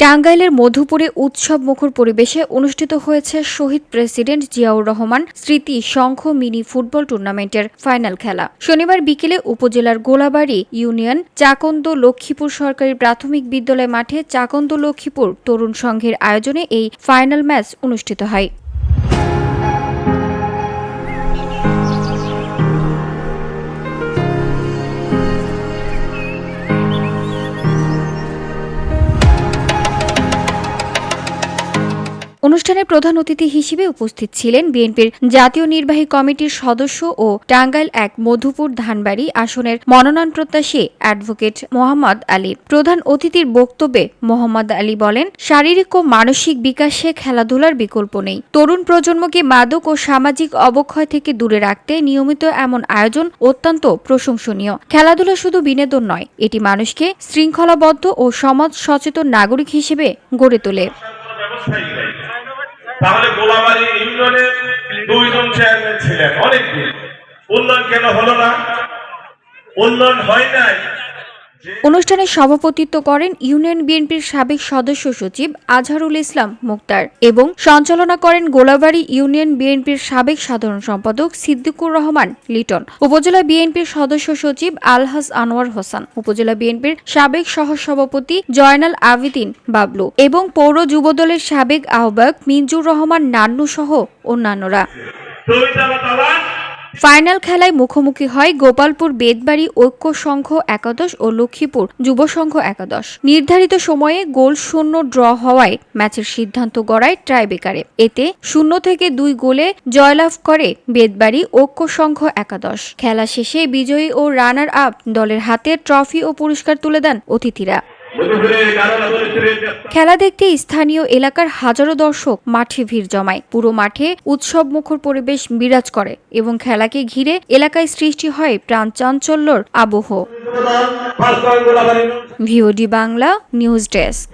টাঙ্গাইলের মধুপুরে উৎসব মুখর পরিবেশে অনুষ্ঠিত হয়েছে শহীদ প্রেসিডেন্ট জিয়াউর রহমান স্মৃতি শঙ্খ মিনি ফুটবল টুর্নামেন্টের ফাইনাল খেলা। শনিবার বিকেলে উপজেলার গোলাবাড়ি ইউনিয়ন চাকন্দ লক্ষ্মীপুর সরকারি প্রাথমিক বিদ্যালয় মাঠে চাকন্দ লক্ষ্মীপুর তরুণ সংঘের আয়োজনে এই ফাইনাল ম্যাচ অনুষ্ঠিত হয়। অনুষ্ঠানে প্রধান অতিথি হিসেবে উপস্থিত ছিলেন বিএনপির জাতীয় নির্বাহী কমিটির সদস্য ও টাঙ্গাইল ১ মধুপুর ধানবাড়ি আসনের মনোনয়ন প্রত্যাশী অ্যাডভোকেট মোহাম্মদ আলী। প্রধান অতিথির বক্তব্যে মোহাম্মদ আলী বলেন, শারীরিক ও মানসিক বিকাশে খেলাধুলার বিকল্প নেই। তরুণ প্রজন্মকে মাদক ও সামাজিক অবক্ষয় থেকে দূরে রাখতে নিয়মিত এমন আয়োজন অত্যন্ত প্রশংসনীয়। খেলাধুলা শুধু বিনোদন নয়, এটি মানুষকে শৃঙ্খলাবদ্ধ ও সমাজ সচেতন নাগরিক হিসেবে গড়ে তোলে। তাহলে গোলাবাড়ি ইউনিয়নের 2 জন চেয়ারম্যান ছিলেন, অনেকদিন উন্নয়ন কেন হলো না? উন্নয়ন হয় নাই। অনুষ্ঠানে সভাপতিত্ব করেন ইউনিয়ন বিএনপির সাবেক সদস্য সচিব আজহারুল ইসলাম মুক্তার এবং সঞ্চালনা করেন গোলাবাড়ি ইউনিয়ন বিএনপির সাবেক সাধারণ সম্পাদক সিদ্দিকুর রহমান লিটন, উপজেলা বিএনপির সদস্য সচিব আলহাজ আনোয়ার হোসেন, উপজেলা বিএনপির সাবেক সহসভাপতি জয়নাল আবেদিন বাবলু এবং পৌর যুবদলের সাবেক আহ্বায়ক মিঞ্জুর রহমান নান্নু সহ অন্যান্যরা। ফাইনাল খেলায় মুখোমুখি হয় গোপালপুর বেদবাড়ি ঐক্য সংঘ একাদশ ও লক্ষ্মীপুর যুব সংঘ একাদশ। নির্ধারিত সময়ে গোল শূন্য ড্র হওয়ায় ম্যাচের সিদ্ধান্ত গড়ায় টাইব্রেকারে। এতে 0-2 গোলে জয়লাভ করে বেদবাড়ি ঐক্য সংঘ একাদশ। খেলা শেষে বিজয়ী ও রানার আপ দলের হাতে ট্রফি ও পুরস্কার তুলে দেন অতিথিরা। খেলা দেখতে স্থানীয় এলাকার হাজারো দর্শক মাঠে ভিড় জমায়। পুরো মাঠে উৎসব মুখর পরিবেশ বিরাজ করে এবং খেলাকে ঘিরে এলাকায় সৃষ্টি হয় প্রাণচাঞ্চল্যর আবহ। VOD Bangla news desk.